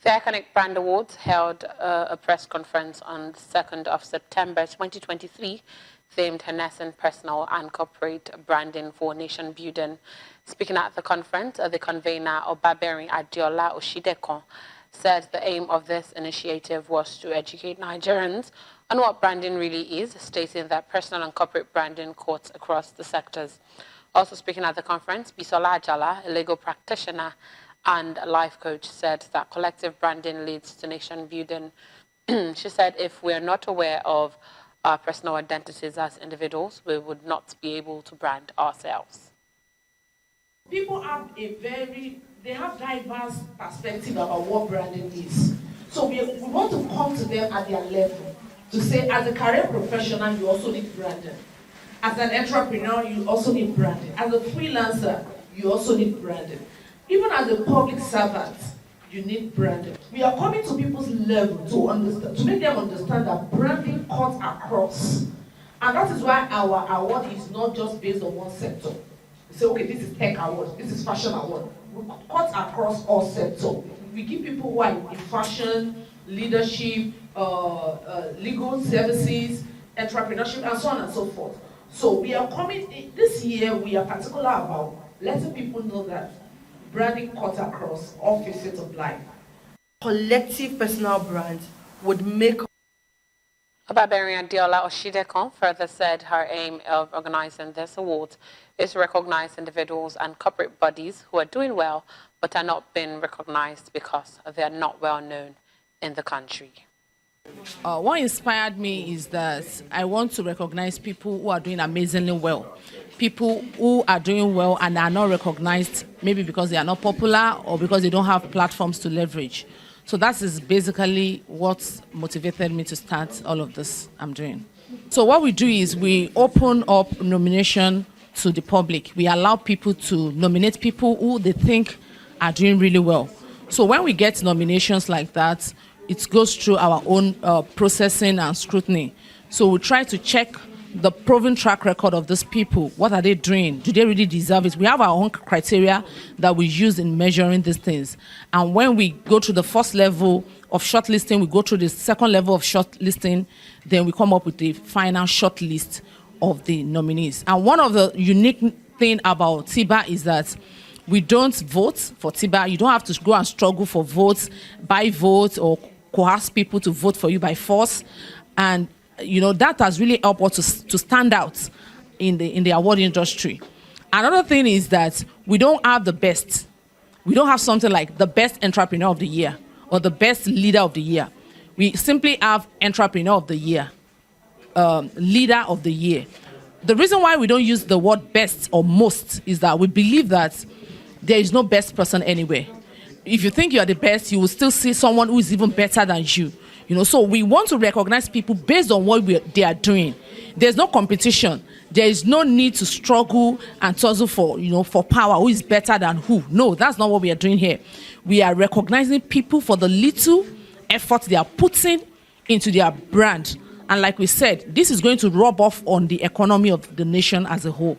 The Iconic Brand Awards held a press conference on the 2nd of September 2023, themed harnessing personal and corporate branding for nation building. Speaking at the conference, the convener, Obaberi Adiola Oshidekon, said the aim of this initiative was to educate Nigerians on what branding really is, stating that personal and corporate branding cuts across the sectors. Also speaking at the conference, Bisola Ajala, a legal practitioner and a life coach, said that collective branding leads to nation building. She said if we are not aware of our personal identities as individuals, we would not be able to brand ourselves. People have they have diverse perspective about what branding is. So we want to come to them at their level to say, as a career professional, you also need branding. As an entrepreneur, you also need branding. As a freelancer, you also need branding. Even as a public servant, you need branding. We are coming to people's level to understand, to make them understand that branding cuts across. And that is why our award is not just based on one sector. We say, okay, this is tech award, this is fashion award. We cut across all sectors. We give people who are in fashion, leadership, legal services, entrepreneurship, and so on and so forth. So we are coming, this year we are particular about letting people know that branding cuts across all facets of life. Collective personal brand would make. Obaberi Adiola Oshidekon further said her aim of organizing this award is to recognize individuals and corporate bodies who are doing well but are not being recognized because they are not well known in the country. What inspired me is that I want to recognize people who are doing amazingly well. People who are doing well and are not recognized, maybe because they are not popular or because they don't have platforms to leverage. So that is basically what motivated me to start all of this I'm doing. So what we do is we open up nomination to the public. We allow people to nominate people who they think are doing really well. So when we get nominations like that, it goes through our own processing and scrutiny. So we try to check the proven track record of these people. What are they doing? Do they really deserve it? We have our own criteria that we use in measuring these things. And when we go to the first level of shortlisting, we go through the second level of shortlisting, then we come up with the final shortlist of the nominees. And one of the unique thing about TIBA is that we don't vote for TIBA. You don't have to go and struggle for votes, buy votes, or coerce people to vote for you by force. And you know, that has really helped us to stand out in the award industry. Another thing is that we don't have the best. We don't have something like the best entrepreneur of the year or the best leader of the year. We simply have entrepreneur of the year, leader of the year. The reason why we don't use the word best or most is that we believe that there is no best person anywhere. If you think you are the best, you will still see someone who is even better than you. You know, so we want to recognize people based on what they are doing. There's no competition. There is no need to struggle and tussle for, for power. Who is better than who? No, that's not what we are doing here. We are recognizing people for the little effort they are putting into their brand. And like we said, this is going to rub off on the economy of the nation as a whole.